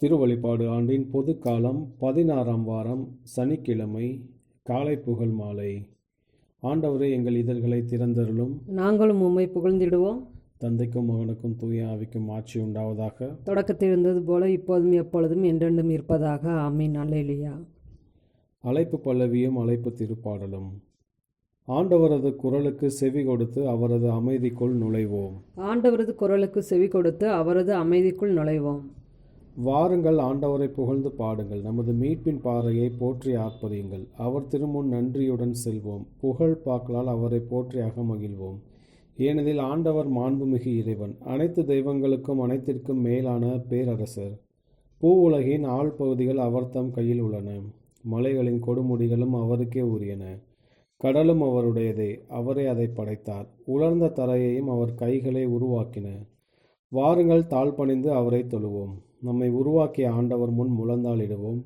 திருவழிபாடு ஆண்டின் பொது காலம் 16ஆம் வாரம் சனிக்கிழமை காலை புகழ் மாலை. ஆண்டவரே, எங்கள் இதழ்களை திறந்தருளும். நாங்களும் உம்மை புகழ்ந்திடுவோம். தந்தைக்கும் மகனுக்கும் தூய ஆவிக்கும் ஆட்சி உண்டாவதாக. தொடக்கத்தில் இருந்தது போல இப்போதும் எப்பொழுதும் என்றென்றும் இருப்பதாக. ஆமீன். அல்லேலூயா. அழைப்பு பல்லவியும் அழைப்பு திருப்பாடலும். ஆண்டவரது குரலுக்கு செவி கொடுத்து அவரது அமைதிக்குள் நுழைவோம். ஆண்டவரது குரலுக்கு செவி கொடுத்து அவரது அமைதிக்குள் நுழைவோம். வாருங்கள், ஆண்டவரை புகழ்ந்து பாடுங்கள். நமது மீட்பின் பாறையை போற்றி ஆர்ப்பரியுங்கள். அவர் திருமுன் நன்றியுடன் செல்வோம். புகழ் பாக்களால் அவரை போற்றி அகமகிழ்வோம். ஏனெனில் ஆண்டவர் மாண்புமிகு இறைவன், அனைத்து தெய்வங்களுக்கும் அனைத்திற்கும் மேலான பேரரசர். பூ உலகின் ஆழ்பகுதிகள் அவர் தம் கையில் உள்ளன. மலைகளின் கொடுமுடிகளும் அவருக்கே உரியன. கடலும் அவருடையதே, அவரே அதை படைத்தார். உலர்ந்த தரையையும் அவர் கைகளை உருவாக்கின. வாருங்கள், தாழ்பணிந்து அவரை தொழுவோம். நம்மை உருவாக்கிய ஆண்டவர் முன் முழந்தாளிடுவோம்.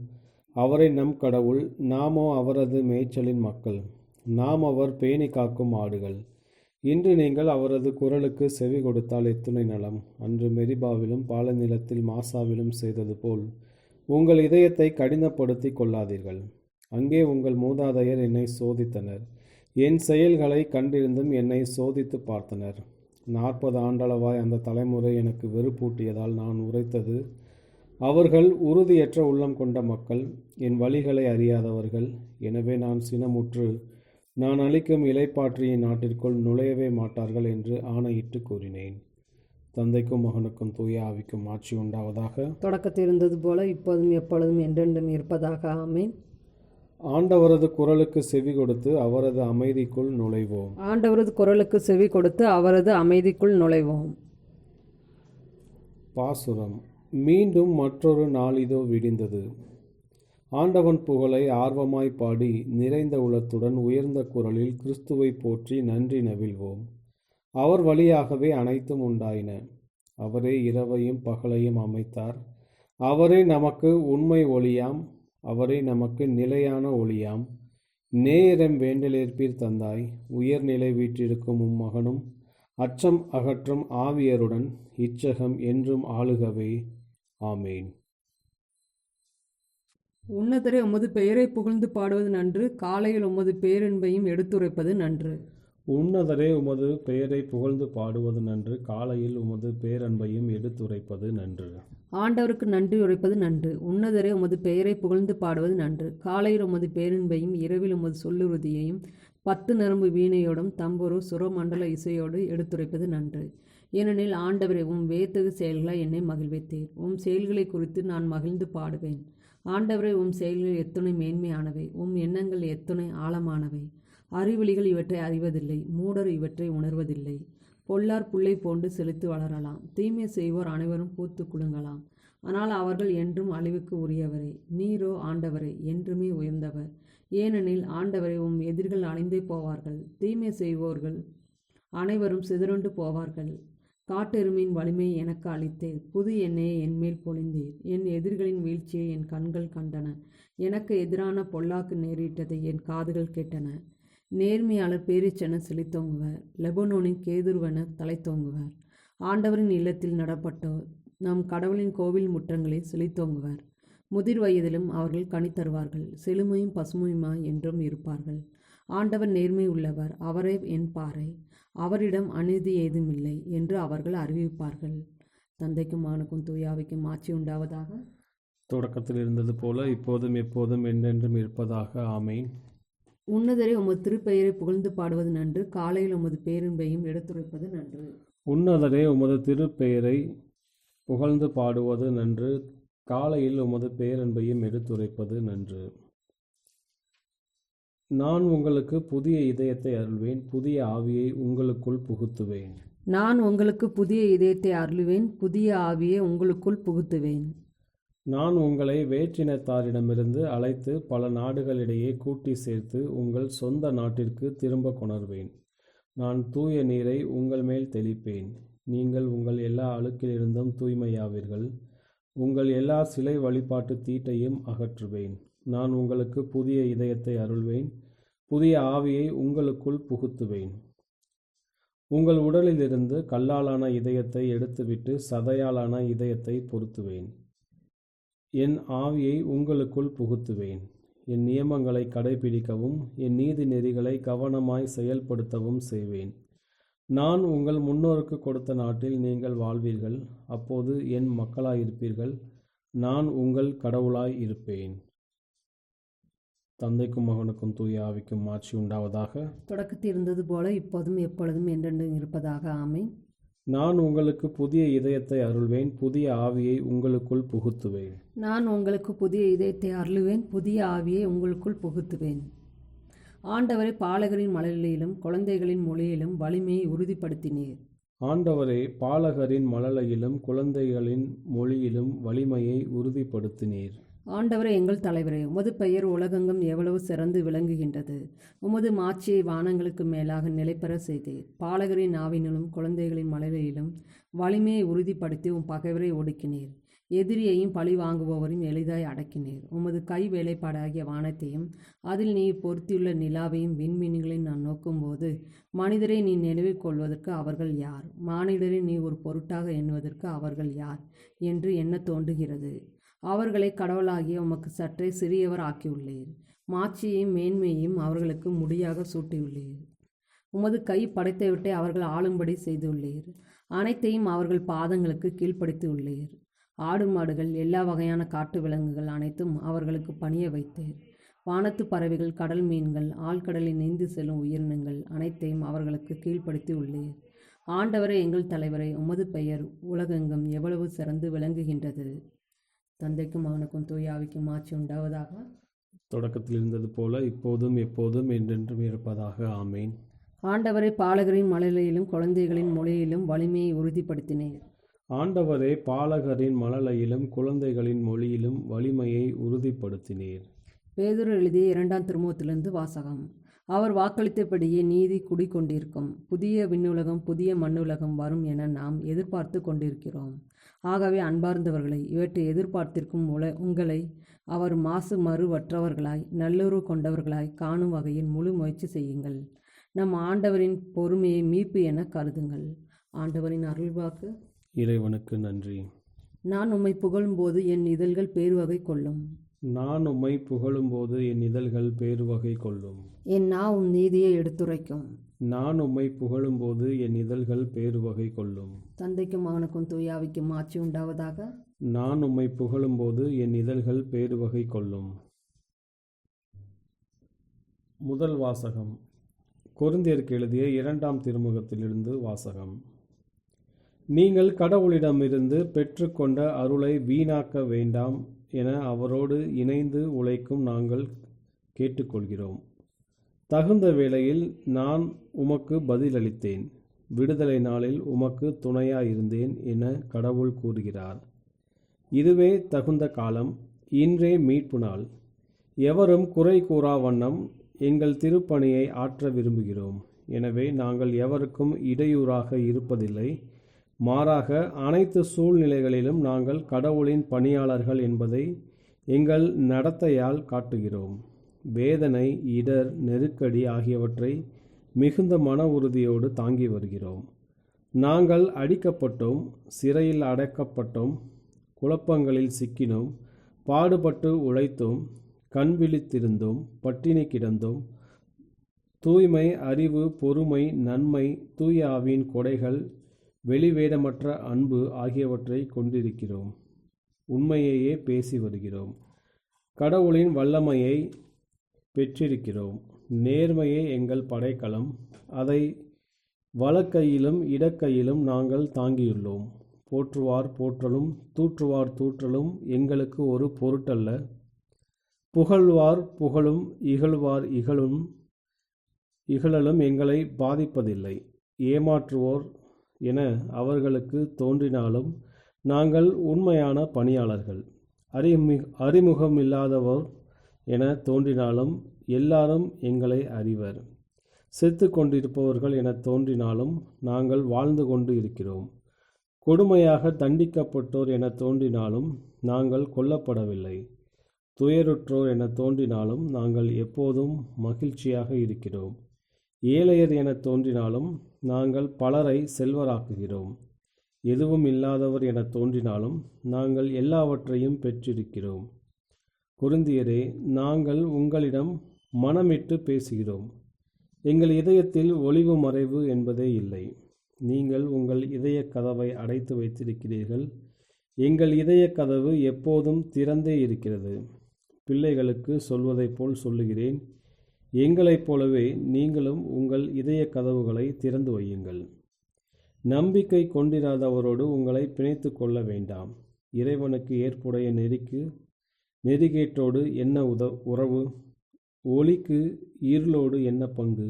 அவரை நம் கடவுள், நாமோ அவரது மேய்ச்சலின் மக்கள். நாம் அவர் பேணி காக்கும் ஆடுகள். இன்று நீங்கள் அவரது குரலுக்கு செவி கொடுத்தால் எத்துணை நலம். அன்று மெரிபாவிலும் பாலைநிலத்தில் மாசாவிலும் செய்தது போல் உங்கள் இதயத்தை கடினப்படுத்தி கொள்ளாதீர்கள். அங்கே உங்கள் மூதாதையர் என்னை சோதித்தனர். என் செயல்களை கண்டிருந்தும் என்னை சோதித்து பார்த்தனர். 40 ஆண்டளவாய் அந்த தலைமுறை எனக்கு வெறுப்பூட்டியதால் நான் உரைத்தது, அவர்கள் உறுதியற்ற உள்ளம் கொண்ட மக்கள், என் வழிகளை அறியாதவர்கள். எனவே நான் சினமுற்று, நான் அளிக்கும் இளைப்பாற்றியின் நாட்டிற்குள் நுழையவே மாட்டார்கள் என்று ஆணையிட்டு கூறினேன். தந்தைக்கும் மகனுக்கும் தூய ஆவிக்கும் ஆட்சி உண்டாவதாக. தொடக்கத்தில் இருந்தது போல இப்போதும் எப்பொழுதும் என்றென்றும் இருப்பதாக. ஆமீன். ஆண்டவரது குரலுக்கு செவி கொடுத்து அவரது அமைதிக்குள் நுழைவோம். ஆண்டவரது குரலுக்கு செவி கொடுத்து அவரது அமைதிக்குள் நுழைவோம். பாசுரம். மீண்டும் மற்றொரு நாளிதோ விடிந்தது. ஆண்டவன் புகழை ஆர்வமாய் பாடி நிறைந்த உளத்துடன் உயர்ந்த குரலில் கிறிஸ்துவை போற்றி நன்றி நவிழ்வோம். அவர் வழியாகவே அனைத்தும் உண்டாயின. அவரே இரவையும் பகலையும் அமைத்தார். அவரே நமக்கு உண்மை ஒளியாம். அவரே நமக்கு நிலையான ஒளியாம். நேரம் வேண்டலேற்பீர் தந்தாய். உயர்நிலை வீற்றிருக்கும் மகனும் அச்சம் அகற்றும் ஆவியருடன் இச்சகம் என்றும் ஆளுகவே. ஆமேன். உன்னதரே, உமது பெயரை புகழ்ந்து பாடுவது நன்று. காலையில் உமது பேரன்பையும் எடுத்துரைப்பது நன்று. உன்னதரே, உமது பெயரை புகழ்ந்து பாடுவது நன்று. காலையில் உமது பேரன்பையும் எடுத்துரைப்பது நன்று. ஆண்டவருக்கு நன்றி உரைப்பது நன்று. உன்னதரே, உமது பெயரை புகழ்ந்து பாடுவது நன்று. காலையில் உமது பேரன்பையும் இரவில் உமது சொல்லுறுதியையும் 10 நரம்பு வீணையோடும் தம்பொரு சுரமண்டல இசையோடு எடுத்துரைப்பது நன்று. ஏனெனில் ஆண்டவரே, உம் வேத்தகு செயல்களாய் என்னை மகிழ்வித்தீர். உம் செயல்களை குறித்து நான் மகிழ்ந்து பாடுவேன். ஆண்டவரே, உம் செயல்கள் எத்துணை மேன்மையானவை. உம் எண்ணங்கள் எத்துணை ஆழமானவை. அறிவொளிகள் இவற்றை அறிவதில்லை. மூடர் இவற்றை உணர்வதில்லை. பொல்லார் புல்லை போன்று செழித்து வளரலாம். தீமை செய்வோர் அனைவரும் பூத்து குலுங்கலாம். ஆனால் அவர்கள் என்றும் அழிவுக்கு உரியவரே. நீரோ ஆண்டவரே என்றுமே உயர்ந்தவர். ஏனெனில் ஆண்டவரே, உம் எதிர்கள் அழிந்தே போவார்கள். தீமை செய்வோர்கள் அனைவரும் சிதறுண்டு போவார்கள். காட்டெருமையின் வலிமை எனக்கு அளித்தீர். புது எண்ணெயை என்மேல் பொழிந்தீர். என் எதிர்களின் வீழ்ச்சியை என் கண்கள் கண்டன. எனக்கு எதிரான பொல்லாக்கு நேரிட்டதை என் காதுகள் கேட்டன. நேர்மையாளர் பேரிச்சென செழித்தோங்குவர். லெபனோனின் கேதுருவென தலை தோங்குவர். ஆண்டவரின் இல்லத்தில் நடப்பட்டோர் நம் கடவுளின் கோவில் முற்றங்களில் செழித்தோங்குவர். முதிர் வயதிலும் அவர்கள் கனி தருவார்கள். செழுமையும் பசுமையுமாய் என்றும் இருப்பார்கள். ஆண்டவர் நேர்மை உள்ளவர். அவரே என் பாறை. அவரிடம் அநீதி ஏதுமில்லை என்று அவர்கள் அறிவிப்பார்கள். தந்தைக்கும் மகனுக்கும் தூய ஆவிக்கும் ஆட்சி உண்டாவதாக. தொடக்கத்தில் இருந்தது போல இப்போதும் எப்போதும் என்றென்றும் இருப்பதாக. ஆமேன். உன்னதரே, உமது திருப்பெயரை புகழ்ந்து பாடுவது நன்று. காலையில் உமது பேரன்பையும் எடுத்துரைப்பது நன்று. உன்னதரே, உமது திருப்பெயரை புகழ்ந்து பாடுவது நன்று. காலையில் உமது பேரன்பையும் எடுத்துரைப்பது நன்று. நான் உங்களுக்கு புதிய இதயத்தை அருள்வேன். புதிய ஆவியை உங்களுக்குள் புகுத்துவேன். நான் உங்களுக்கு புதிய இதயத்தை அருளுவேன். புதிய ஆவியை உங்களுக்குள் புகுத்துவேன். நான் உங்களை வேற்றினத்தாரிடமிருந்து அழைத்து பல நாடுகளிடையே கூட்டி சேர்த்து உங்கள் சொந்த நாட்டிற்கு திரும்ப கொணர்வேன். நான் தூய நீரை உங்கள் மேல் தெளிப்பேன். நீங்கள் உங்கள் எல்லா அழுக்கிலிருந்தும் தூய்மையாவீர்கள். உங்கள் எல்லா சிலை வழிபாட்டு தீட்டையும் அகற்றுவேன். நான் உங்களுக்கு புதிய இதயத்தை அருள்வேன். புதிய ஆவியை உங்களுக்குள் புகுத்துவேன். உங்கள் உடலிலிருந்து கல்லாலான இதயத்தை எடுத்துவிட்டு சதையாலான இதயத்தை பொருத்துவேன். என் ஆவியை உங்களுக்குள் புகுத்துவேன். என் நியமங்களை கடைபிடிக்கவும் என் நீதி நெறிகளை கவனமாய் செயல்படுத்தவும் செய்வேன். நான் உங்கள் முன்னோருக்கு கொடுத்த நாட்டில் நீங்கள் வாழ்வீர்கள். அப்போது என் மக்களாயிருப்பீர்கள். நான் உங்கள் கடவுளாய் இருப்பேன். தந்தைக்கும் மகனுக்கும் தூய ஆவிக்கும் மாட்சி உண்டாவதாக. தொடக்கத்தில் இருந்தது போல இப்போதும் எப்பொழுதும் என்றென்றும் இருப்பதாக. ஆமென். நான் உங்களுக்கு புதிய இதயத்தை அருள்வேன், புதிய ஆவியை உங்களுக்குள் புகுத்துவேன். நான் உங்களுக்கு புதிய இதயத்தை அருளுவேன், புதிய ஆவியை உங்களுக்குள் புகுத்துவேன். ஆண்டவரை பாலகரின் மழலையிலும் குழந்தைகளின் மொழியிலும் வலிமையை உறுதிப்படுத்தினீர். ஆண்டவரே, பாலகரின் மழலையிலும் குழந்தைகளின் மொழியிலும் வலிமையை உறுதிப்படுத்தினீர். ஆண்டவரே, எங்கள் தலைவரே, உமது பெயர் உலகெங்கும் எவ்வளவு சிறந்து விளங்குகின்றது. உமது மாட்சியை வானங்களுக்கு மேலாக நிலைபெற செய்தீர். பாலகரின் நாவினிலும் குழந்தைகளின் மழலையிலும் வலிமையை உறுதிப்படுத்தி உம் பகைவரை ஒடுக்கினீர். எதிரியையும் பழி வாங்குபவரையும் எளிதாய் அடக்கினீர். உமது கை வேலைப்பாடாகிய வானத்தையும் அதில் நீ பொருத்தியுள்ள நிலாவையும் விண்மீன்களையும் நான் நோக்கும்போது, மனிதரை நீ நினைவில் கொள்வதற்கு அவர்கள் யார்? மானிடரை நீ ஒரு பொருட்டாக எண்ணுவதற்கு அவர்கள் யார் என்று எண்ண தோன்றுகிறது. அவர்களை கடவுளாகிய உமக்கு சற்றே சிறியவர் ஆக்கியுள்ளீர். மாட்சியையும் மேன்மையையும் அவர்களுக்கு முடியாக சூட்டியுள்ளீர். உமது கை படைத்தவிட்டை அவர்கள் ஆளும்படி செய்துள்ளீர். அனைத்தையும் அவர்கள் பாதங்களுக்கு கீழ்ப்படுத்தி உள்ளீர். ஆடு மாடுகள், எல்லா வகையான காட்டு விலங்குகள் அனைத்தும் அவர்களுக்கு பணிய வைத்தீர். வானத்து பறவைகள், கடல் மீன்கள், ஆழ்கடலில் நீந்தி செல்லும் உயிரினங்கள் அனைத்தையும் அவர்களுக்கு கீழ்ப்படுத்தி உள்ளீர். ஆண்டவரே, எங்கள் தலைவரை, உமது பெயர் உலகெங்கும் எவ்வளவு சிறந்து விளங்குகின்றது. தந்தைக்கும் மகனுக்கும் தூய ஆவிக்கும் மாட்சி உண்டாவதாக. தொடக்கத்தில் இருந்தது போல இப்போதும் எப்போதும் என்றென்றும் இருப்பதாக. ஆமேன். ஆண்டவரை, பாலகரின் மழலையிலும் குழந்தைகளின் மொழியிலும் வலிமையை உறுதிப்படுத்தினீர். ஆண்டவரே, பாலகரின் மழலையிலும் குழந்தைகளின் மொழியிலும் வலிமையை உறுதிப்படுத்தினீர். பேதுரு எழுதிய 2ஆம் திருமுகத்திலிருந்து வாசகம். அவர் வாக்களித்தபடியே நீதி குடிகொண்டிருக்கும். புதிய விண்ணுலகம் புதிய மண்ணுலகம் வரும் என நாம் எதிர்பார்த்து கொண்டிருக்கிறோம். ஆகவே அன்பார்ந்தவர்களை, இவற்றை எதிர்பார்த்திருக்கும் உங்களை அவர் மாசு மறுவற்றவர்களாய் நல்லுறவு கொண்டவர்களாய் காணும் வகையில் முழு முயற்சி செய்யுங்கள். நம் ஆண்டவரின் பொறுமையை மீட்பு என கருதுங்கள். ஆண்டவரின் அருள்வாக்கு. இறைவனுக்கு நன்றி. நான் உம்மை புகழும்போது என் இதழ்கள் பேருவகை கொள்ளும். நான் உம்மை புகழும்போது என் இதழ்கள் பேருவகை கொள்ளும். என் நா உம் நீதியை எடுத்துரைக்கும். நான் உம்மை புகழும்போது என் இதழ்கள் பேருவகை கொள்ளும். தந்தைக்கும் மகனுக்கும் தூய ஆவிக்கும் மாட்சி உண்டாவதாக. நான் உம்மை புகழும்போது என் இதழ்கள் பேருவகை கொள்ளும். முதல் வாசகம். கொரிந்தியருக்கு எழுதிய 2ஆம் திருமுகத்திலிருந்து வாசகம். நீங்கள் கடவுளிடமிருந்து பெற்றுக்கொண்ட அருளை வீணாக்க வேண்டாம் என அவரோடு இணைந்து உழைக்கும் நாங்கள் கேட்டுக்கொள்கிறோம். தகுந்த வேளையில் நான் உமக்கு பதிலளித்தேன். விடுதலை நாளில் உமக்கு துணையாயிருந்தேன் என கடவுள் கூறுகிறார். இதுவே தகுந்த காலம். இன்றே மீட்பு நாள். எவரும் குறை கூறா வண்ணம் எங்கள் திருப்பணியை ஆற்ற விரும்புகிறோம். எனவே நாங்கள் எவருக்கும் இடையூறாக இருப்பதில்லை. மாறாக அனைத்து சூழ்நிலைகளிலும் நாங்கள் கடவுளின் பணியாளர்கள் என்பதை எங்கள் நடத்தையால் காட்டுகிறோம். வேதனை, இடர், நெருக்கடி ஆகியவற்றை மிகுந்த மன உறுதியோடு தாங்கி வருகிறோம். நாங்கள் அடிக்கப்பட்டோம், சிறையில் அடைக்கப்பட்டோம், குழப்பங்களில் சிக்கினோம், பாடுபட்டு உழைத்தோம், கண் விழித்திருந்தோம், பட்டினி கிடந்தோம். தூய்மை, அறிவு, பொறுமை, நன்மை, தூய ஆவியின் கொடைகள், வெளிவேடமற்ற அன்பு ஆகியவற்றை கொண்டிருக்கிறோம். உண்மையையே பேசி வருகிறோம். கடவுளின் வல்லமையை பெற்றிருக்கிறோம். நேர்மையே எங்கள் படைக்கலம். அதை வலக்கையிலும் இடக்கையிலும் நாங்கள் தாங்கியுள்ளோம். போற்றுவார் போற்றலும் தூற்றுவார் தூற்றலும் எங்களுக்கு ஒரு பொருட்டல்ல. புகழ்வார் புகழும் இகழ்வார் இகழலும் எங்களை பாதிப்பதில்லை. ஏமாற்றுவோர் என அவர்களுக்கு தோன்றினாலும் நாங்கள் உண்மையான பணியாளர்கள். அறிமுகமில்லாதவர் என தோன்றினாலும் எல்லாரும் எங்களை அறிவர். செத்து கொண்டிருப்பவர்கள் என தோன்றினாலும் நாங்கள் வாழ்ந்து கொண்டு இருக்கிறோம். கொடுமையாக தண்டிக்கப்பட்டோர் என தோன்றினாலும் நாங்கள் கொல்லப்படவில்லை. துயருற்றோர் என தோன்றினாலும் நாங்கள் எப்போதும் மகிழ்ச்சியாக இருக்கிறோம். ஏழையர் என தோன்றினாலும் நாங்கள் பலரை செல்வராக்குகிறோம். எதுவும் இல்லாதவர் என தோன்றினாலும் நாங்கள் எல்லாவற்றையும் பெற்றிருக்கிறோம். கொரிந்தியரே, நாங்கள் உங்களிடம் மனமிட்டு பேசுகிறோம். எங்கள் இதயத்தில் ஒளிவு மறைவு என்பதே இல்லை. நீங்கள் உங்கள் இதய கதவை அடைத்து வைத்திருக்கிறீர்கள். எங்கள் இதய கதவு எப்போதும் திறந்தே இருக்கிறது. பிள்ளைகளுக்கு சொல்வதைப் போல் சொல்லுகிறேன், எங்களைப் போலவே நீங்களும் உங்கள் இதய கதவுகளை திறந்து வையுங்கள். நம்பிக்கை கொண்டிராதவரோடு உங்களை பிணைத்து கொள்ள வேண்டாம். இறைவனுக்கு ஏற்புடைய நெறிகேட்டோடு என்ன உறவு? ஒளிக்கு இருளோடு என்ன பங்கு?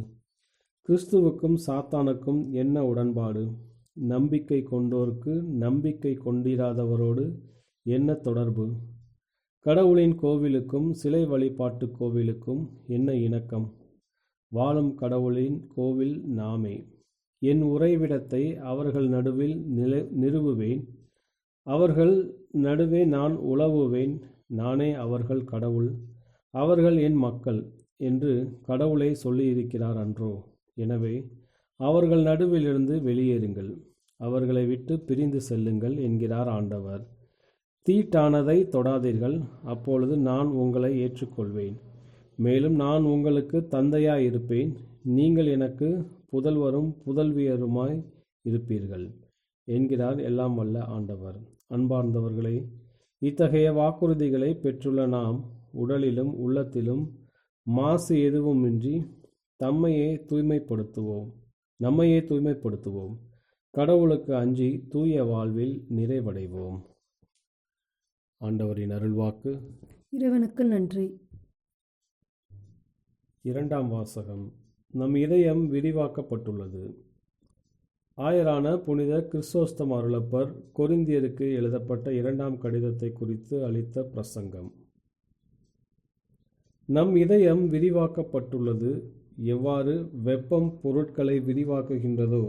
கிறிஸ்துவுக்கும் சாத்தானுக்கும் என்ன உடன்பாடு? நம்பிக்கை கொண்டோருக்கு நம்பிக்கை கொண்டிராதவரோடு என்ன தொடர்பு? கடவுளின் கோவிலுக்கும் சிலை வழிபாட்டு கோவிலுக்கும் என்ன இணக்கம்? வாழும் கடவுளின் கோவில் நாமே. என் உறைவிடத்தை அவர்கள் நடுவில் நிறுவுவேன். அவர்கள் நடுவே நான் உலவுவேன். நானே அவர்கள் கடவுள், அவர்கள் என் மக்கள் என்று கடவுளே சொல்லியிருக்கிறார் அன்றோ? எனவே அவர்கள் நடுவிலிருந்து வெளியேறுங்கள், அவர்களை விட்டு பிரிந்து செல்லுங்கள் என்கிறார் ஆண்டவர். தீட்டானதை தொடாதீர்கள், அப்பொழுது நான் உங்களை ஏற்றுக்கொள்வேன். மேலும் நான் உங்களுக்கு தந்தையாயிருப்பேன், நீங்கள் எனக்கு புதல்வரும் புதல்வியருமாய் இருப்பீர்கள் என்கிறார் எல்லாம் வல்ல ஆண்டவர். அன்பார்ந்தவர்களே, இத்தகைய வாக்குறுதிகளை பெற்றுள்ள நாம் உடலிலும் உள்ளத்திலும் மாசு எதுவுமின்றி நம்மையே தூய்மைப்படுத்துவோம். கடவுளுக்கு அஞ்சி தூய வாழ்வில் நிறைவடைவோம். ஆண்டவரின் அருள்வாக்கு. இறைவனுக்கு நன்றி. இரண்டாம் வாசகம். நம் இதயம் விரிவாக்கப்பட்டுள்ளது. ஆயரான புனித கிறிஸ்தோஸ்தம் அருளப்பர் கொரிந்தியருக்கு எழுதப்பட்ட இரண்டாம் கடிதத்தை குறித்து அளித்த பிரசங்கம். நம் இதயம் விரிவாக்கப்பட்டுள்ளது. எவ்வாறு வெப்பம் பொருட்களை விரிவாக்குகின்றதோ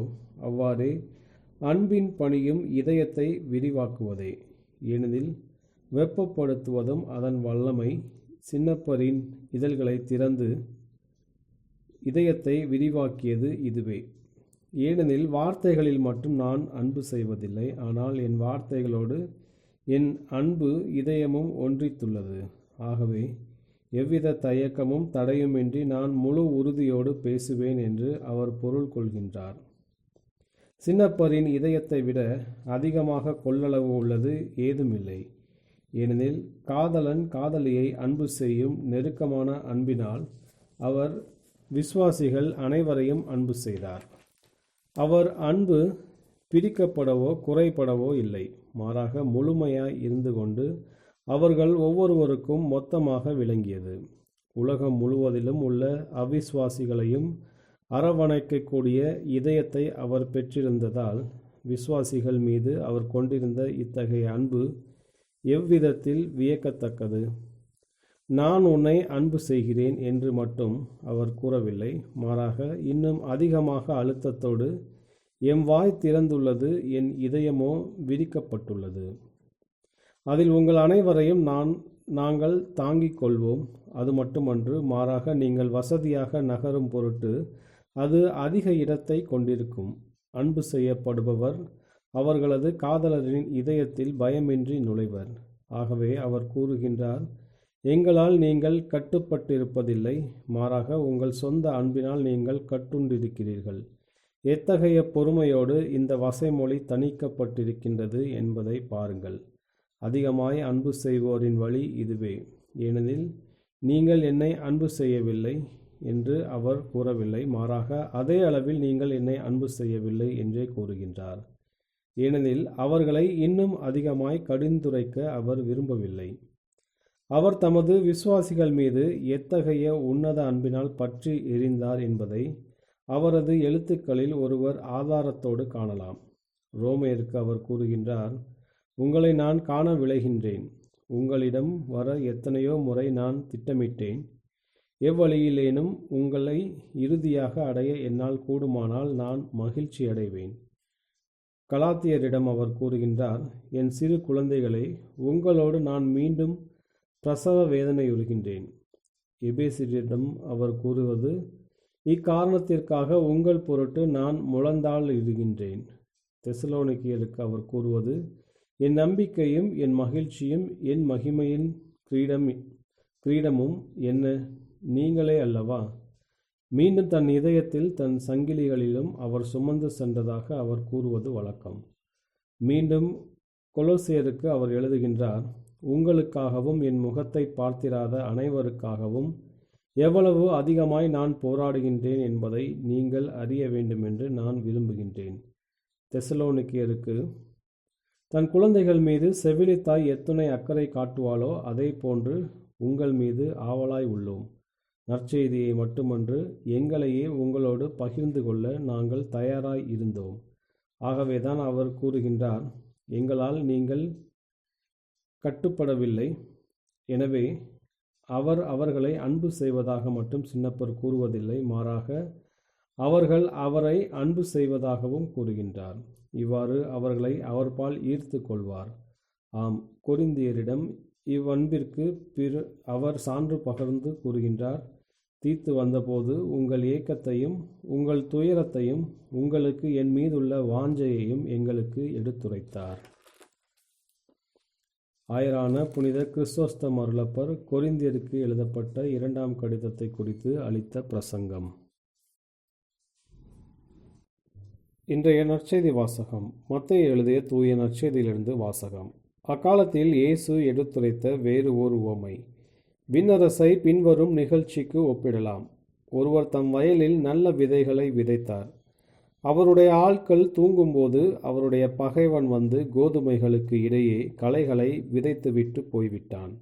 அவ்வாறே அன்பின் பணியும் இதயத்தை விரிவாக்குவதே. ஏனெனில் வெப்பப்படுத்துவதும் அதன் வல்லமை சின்னப்பரின் இதழ்களை திறந்து இதயத்தை விரிவாக்கியது இதுவே. ஏனெனில் வார்த்தைகளில் மட்டும் நான் அன்பு செய்வதில்லை, ஆனால் என் வார்த்தைகளோடு என் அன்பு இதயமும் ஒன்றித்துள்ளது. ஆகவே எவ்வித தயக்கமும் தடையுமின்றி நான் முழு உறுதியோடு பேசுவேன் என்று அவர் பொருள் கொள்கின்றார். சின்னப்பரின் இதயத்தை விட அதிகமாக கொள்ளளவு உள்ளது ஏதுமில்லை. ஏனெனில் காதலன் காதலியை அன்பு செய்யும் நெருக்கமான அன்பினால் அவர் விசுவாசிகள் அனைவரையும் அன்பு செய்தார். அவர் அன்பு பிரிக்கப்படவோ குறைபடவோ இல்லை, மாறாக முழுமையாய் இருந்து கொண்டு அவர்கள் ஒவ்வொருவருக்கும் மொத்தமாக விளங்கியது. உலகம் முழுவதிலும் உள்ள அவிசுவாசிகளையும் அரவணைக்கக்கூடிய இதயத்தை அவர் பெற்றிருந்ததால் விசுவாசிகள் மீது அவர் கொண்டிருந்த இத்தகைய அன்பு எவ்விதத்தில் வியக்கத்தக்கது. நான் உன்னை அன்பு செய்கிறேன் என்று மட்டும் அவர் கூறவில்லை, மாறாக இன்னும் அதிகமாக அழுத்தத்தோடு எம் வாய் திறந்துள்ளது, என் இதயமோ விரிக்கப்பட்டுள்ளது. அதில் உங்கள் அனைவரையும் நாங்கள் தாங்கிக் கொள்வோம். அது மட்டுமன்று, மாறாக நீங்கள் வசதியாக நகரும் பொருட்டு அது அதிக இடத்தை கொண்டிருக்கும். அன்பு செய்யப்படுபவர் அவர்களது காதலரின் இதயத்தில் பயமின்றி நுழைவர். ஆகவே அவர் கூறுகின்றார், எங்களால் நீங்கள் கட்டுப்பட்டிருப்பதில்லை, மாறாக உங்கள் சொந்த அன்பினால் நீங்கள் கட்டுண்டிருக்கிறீர்கள். எத்தகைய பொறுமையோடு இந்த வசைமொழி தணிக்கப்பட்டிருக்கின்றது என்பதை பாருங்கள். அதிகமாய் அன்பு செய்வோரின் வழி இதுவே. ஏனெனில் நீங்கள் என்னை அன்பு செய்யவில்லை என்று அவர் கூறவில்லை, மாறாக அதே அளவில் நீங்கள் என்னை அன்பு செய்யவில்லை என்றே கூறுகின்றார். ஏனெனில் அவர்களை இன்னும் அதிகமாய் கடிந்துரைக்க அவர் விரும்பவில்லை. அவர் தமது விசுவாசிகள் மீது எத்தகைய உன்னத அன்பினால் பற்றி எரிந்தார் என்பதை அவரது எழுத்துக்களில் ஒருவர் ஆதாரத்தோடு காணலாம். ரோமையருக்கு அவர் கூறுகின்றார், உங்களை நான் காண விளைகின்றேன். உங்களிடம் வர எத்தனையோ முறை நான் திட்டமிட்டேன். எவ்வழியிலேனும் உங்களை இறுதியாக அடைய என்னால் கூடுமானால் நான் மகிழ்ச்சி அடைவேன். கலாத்தியரிடம் அவர் கூறுகின்றார், என் சிறு குழந்தைகளே, உங்களோடு நான் மீண்டும் பிரசவ வேதனையுறுகின்றேன். எபேசியரிடம் அவர் கூறுவது, இக்காரணத்திற்காக உங்கள் பொருட்டு நான் முழந்தாள் இருக்கின்றேன். தெசலோனிக்கேயருக்கு அவர் கூறுவது, என் நம்பிக்கையும் என் மகிழ்ச்சியும் என் மகிமையின் கிரீடமும் என்ன நீங்களே அல்லவா? மீண்டும் தன் இதயத்தில் தன் சங்கிலிகளிலும் அவர் சுமந்து சென்றதாக அவர் கூறுவது வழக்கம். மீண்டும் கொலோசியருக்கு அவர் எழுதுகின்றார், உங்களுக்காகவும் என் முகத்தை பார்த்திராத அனைவருக்காகவும் எவ்வளவு அதிகமாய் நான் போராடுகின்றேன் என்பதை நீங்கள் அறிய வேண்டுமென்று நான் விரும்புகின்றேன். தெசலோனிக்கேயருக்கு தன் குழந்தைகள் மீது செவிலி தாய் எத்துணை அக்கறை காட்டுவாளோ அதே போன்று உங்கள் மீது ஆவலாய் உள்ளோம். நற்செய்தியை மட்டுமன்று, எங்களையே உங்களோடு பகிர்ந்து கொள்ள நாங்கள் தயாராய் இருந்தோம். ஆகவேதான் அவர் கூறுகின்றார், எங்களால் நீங்கள் கட்டுப்படவில்லை. எனவே அவர்களை அன்பு செய்வதாக மட்டும் சின்னப்பர் கூறுவதில்லை, மாறாக அவர்கள் அவரை அன்பு செய்வதாகவும் கூறுகின்றார். இவ்வாறு அவர்களை அவர்பால் ஈர்த்து கொள்வார். ஆம், கொரிந்தியரிடம் இவ்வன்பிற்கு அவர் சான்று பகர்ந்து கூறுகின்றார், தீத்து வந்தபோது உங்கள் ஏக்கத்தையும் உங்கள் துயரத்தையும் உங்களுக்கு என் மீதுள்ள வாஞ்சையையும் எங்களுக்கு எடுத்துரைத்தார். ஆயரான புனித கிறிஸ்தோஸ்தம் அருளப்பர் கொரிந்தியருக்கு எழுதப்பட்ட 2ஆம் கடிதத்தை குறித்து அளித்த பிரசங்கம். இன்றைய நற்செய்தி வாசகம் மத்தேயு எழுதிய தூய நற்செய்தியிலிருந்து வாசகம். அக்காலத்தில் இயேசு எடுத்துரைத்த வேறு ஓர் உவமை விண்ணரசை பின்வரும் நிகழ்ச்சிக்கு ஒப்பிடலாம். ஒருவர் தம் வயலில் நல்ல விதைகளை விதைத்தார். அவருடைய ஆட்கள் தூங்கும்போது அவருடைய பகைவன் வந்து கோதுமைகளுக்கு இடையே களைகளை விதைத்துவிட்டு போய்விட்டான்.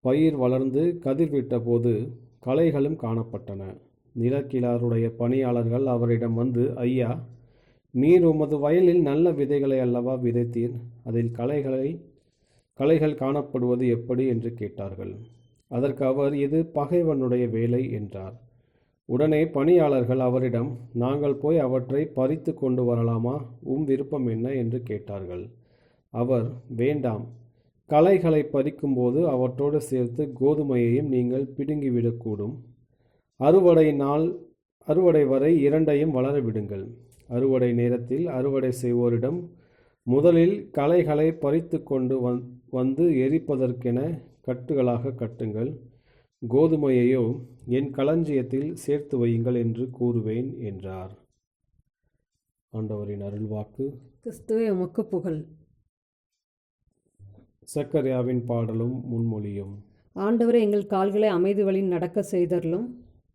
பயிர் வளர்ந்து கதிர்விட்ட போது களைகளும் காணப்பட்டன. நிலக்கிழாருடைய பணியாளர்கள் அவரிடம் வந்து, ஐயா, நீர் உமது வயலில் நல்ல விதைகளை அல்லவா விதைத்தீர், அதில் களைகள் காணப்படுவது எப்படி என்று கேட்டார்கள். அதற்கு அவர், இது பகைவனுடைய வேலை என்றார். உடனே பணியாளர்கள் அவரிடம், நாங்கள் போய் அவற்றை பறித்து கொண்டு வரலாமா, விருப்பம் என்ன என்று கேட்டார்கள். அவர், வேண்டாம், களைகளை பறிக்கும்போது அவற்றோடு சேர்த்து கோதுமையையும் நீங்கள் பிடுங்கிவிடக்கூடும். அறுவடை வரை இரண்டையும் வளர விடுங்கள். அறுவடை நேரத்தில் அறுவடை செய்வோரிடம், முதலில் களைகளை பறித்து கொண்டு வந்து எரிப்பதற்கென கட்டுகளாக கட்டுங்கள், கோதுமையையோ என் களஞ்சியத்தில் சேர்த்து வையுங்கள் என்று கூறுவேன் என்றார். ஆண்டவரின் அருள்வாக்கு. கிறிஸ்துவே உமக்கு புகழ். சக்கரியாவின் பாடலும் முன்மொழியும். ஆண்டவரே, எங்கள் கால்களை அமைதி வழியில் நடக்க செய்தருளும்.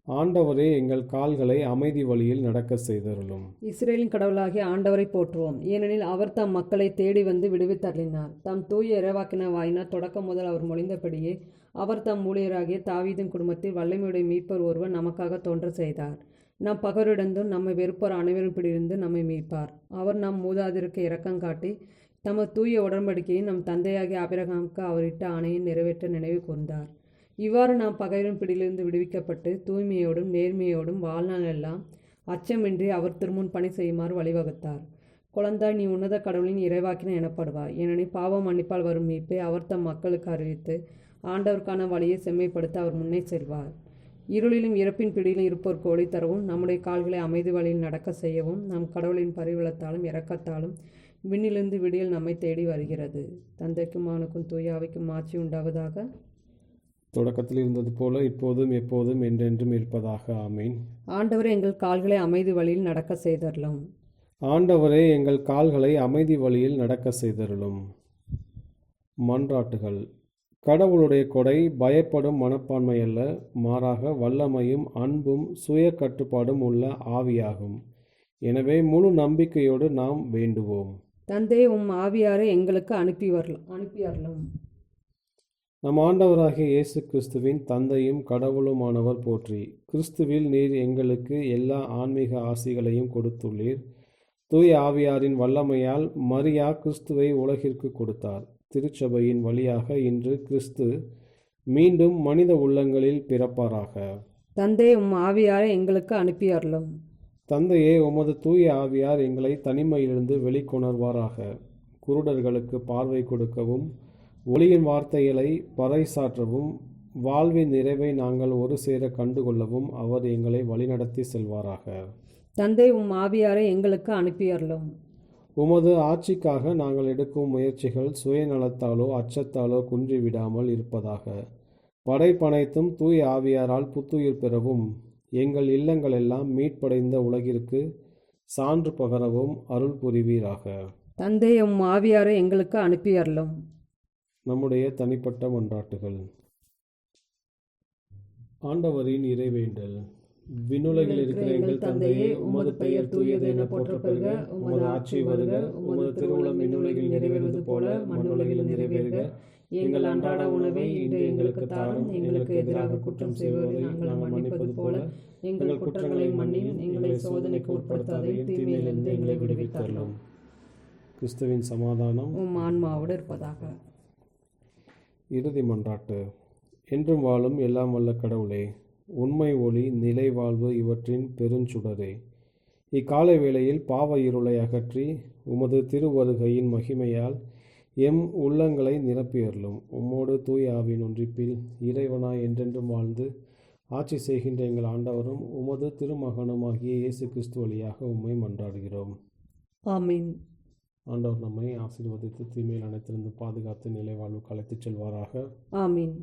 ஆண்டவரே, எங்கள் கால்களை அமைதி வழியில் நடக்க செய்தருளும். இஸ்ரேலின் கடவுளாகிய ஆண்டவரை போற்றுவோம், ஏனெனில் அவர் தம் மக்களை தேடி வந்து விடுவித்தருளினார். தம் தூய இறைவாக்கின வாயினார் தொடக்கம் முதல் அவர் மொழிந்தபடியே அவர் தம் ஊழியராகிய தாவீதின் குடும்பத்தில் வல்லமையுடைய மீட்பர் ஒருவர் நமக்காக தோன்ற செய்தார். நம் பகரிடந்தும் நம்மை வெறுப்போர் அனைவரும் பிடியிருந்து நம்மை மீட்பார். அவர் நம் மூதாதிருக்கு இரக்கம் காட்டி தமது தூய உடன்படிக்கையை நம் தந்தையாகிய ஆபிரகாமுக்கு அவரிட்ட ஆணையை நிறைவேற்ற நினைவு கூர்ந்தார். இவ்வாறு நாம் பகைவரின் பிடியிலிருந்து விடுவிக்கப்பட்டு தூய்மையோடும் நேர்மையோடும் வாழ்நாள் எல்லாம் அச்சமின்றி அவர் திருமுன் பணி செய்யுமாறு வழிவகுத்தார். குழந்தாய், நீ உன்னத கடவுளின் இறைவாக்கின எனப்படுவார், ஏனெனில் பாவம் மன்னிப்பால் வரும் மீட்பை அவர் தம் மக்களுக்கு அறிவித்து ஆண்டவருக்கான வழியை செம்மைப்படுத்த அவர் முன்னே செல்வார். இருளிலும் இறப்பின் பிடியிலும் இருப்போருக்கு ஒளி தரவும், நம்முடைய கால்களை அமைதி வழியில் நடக்க செய்யவும், நம் கடவுளின் பரிவுளத்தாலும் இரக்கத்தாலும் விண்ணிலிருந்து விடியல் நம்மை தேடி வருகிறது. தந்தைக்கும் மகனுக்கும் தூய ஆவிக்கும் ஆட்சி உண்டாவதாக. தொடக்கத்தில் இருந்தது போல இப்போதும் எப்போதும் என்றென்றும் இருப்பதாக. ஆமீன். ஆண்டவரே, எங்கள் கால்களை அமைதி வழியில் நடக்க செய்தருளும். ஆண்டவரே, எங்கள் கால்களை அமைதி வழியில் நடக்க செய்தருளும். மன்றாட்டுகள். கடவுளுடைய கொடை பயப்படும் மனப்பான்மை அல்ல, மாறாக வல்லமையும் அன்பும் சுய கட்டுப்பாடும் உள்ள ஆவியாகும். எனவே முழு நம்பிக்கையோடு நாம் வேண்டுவோம். தந்தை, ஆவியாரை எங்களுக்கு அனுப்பியருளும். நம் ஆண்டவராகிய இயேசு கிறிஸ்துவின் தந்தையும் கடவுளுமானவர் போற்றி. கிறிஸ்துவில் நீர் எங்களுக்கு எல்லா ஆன்மீக ஆசிகளையும் கொடுத்துள்ளீர். தூய ஆவியாரின் வல்லமையால் மரியா கிறிஸ்துவை உலகிற்கு கொடுத்தார். திருச்சபையின் வழியாக இன்று கிறிஸ்து மீண்டும் மனித உள்ளங்களில் பிறப்பாராக. தந்தை, ஆவியாரை எங்களுக்கு அனுப்பியருளும். தந்தையே, உமது தூய ஆவியார் எங்களை தனிமையிலிருந்து வெளிக்கொணர்வாராக. குருடர்களுக்கு பார்வை கொடுக்கவும், ஒளியின் வார்த்தைகளை பறைசாற்றவும், வாழ்வின் நிறைவை நாங்கள் ஒரு சேர கண்டுகொள்ளவும் அவர் எங்களை வழிநடத்தி செல்வாராக. தந்தை, ஆவியாரை எங்களுக்கு அனுப்பியருளும். உமது ஆட்சிக்காக நாங்கள் எடுக்கும் முயற்சிகள் சுயநலத்தாலோ அச்சத்தாலோ குன்றிவிடாமல் இருப்பதாக. படைப்பனைத்தும் தூய் ஆவியாரால் புத்துயிர் பெறவும் எங்கள் இல்லங்களெல்லாம் மீட்படைந்த உலகிற்கு சான்று பகரவும் அருள் புரிவீராக. தந்தை உம் ஆவியாரை எங்களுக்கு அனுப்பியருளும். நம்முடைய தனிப்பட்ட மன்றாட்டுகள். ஆண்டவரின் இறைவேண்டல். விண்ணுலகில் இருக்கிற எங்கள் தந்தையே, உமது பெயர் தூயது என போற்றப்பெறுக. உமது ஆட்சி வருக. உமது திருவுளம் விண்ணுலகில் நிறைவேறுவது போல மண்ணுலகில் நிறைவேறுக. எங்கள் அன்றாட உணவை இன்று எங்களுக்கு தாரும். எங்களுக்கு எதிராக குற்றம் செய்வதை நாங்கள் மன்னிப்பது போல எங்கள் குற்றங்களை மன்னியும். எங்களை சோதனைக்கு உட்படுத்தாதையும் தீமையிலிருந்து எங்களை விடுவித்தருளும். கிறிஸ்துவின் சமாதானம் உம் ஆன்மாவோடு இருப்பதாக. இறுதி மன்றாட்டு. என்றும் வாழும் எல்லாம் வல்ல கடவுளே, உண்மை ஒளி நிலை வாழ்வு இவற்றின் பெருஞ்சுடரே, இக்காலை வேளையில் பாவ இருளை அகற்றி உமது திருவருகையின் மகிமையால் எம் உள்ளங்களை நிரப்பியருளும். உம்மோடு தூய் ஆவியின் ஒன்றிப்பில் இறைவனாய் என்றென்றும் வாழ்ந்து ஆட்சி செய்கின்ற எங்கள் ஆண்டவரும் உமது திருமகனுமாகிய இயேசு கிறிஸ்து வழியாக உம்மை மன்றாடுகிறோம். ஆமீன். ஆண்டவர் நம்மை ஆசீர்வதித்து தீமையில் அனைத்திலிருந்து பாதுகாத்து நிலை வாழ்வுக்கு அழைத்துச் செல்வாராக. ஆமீன்.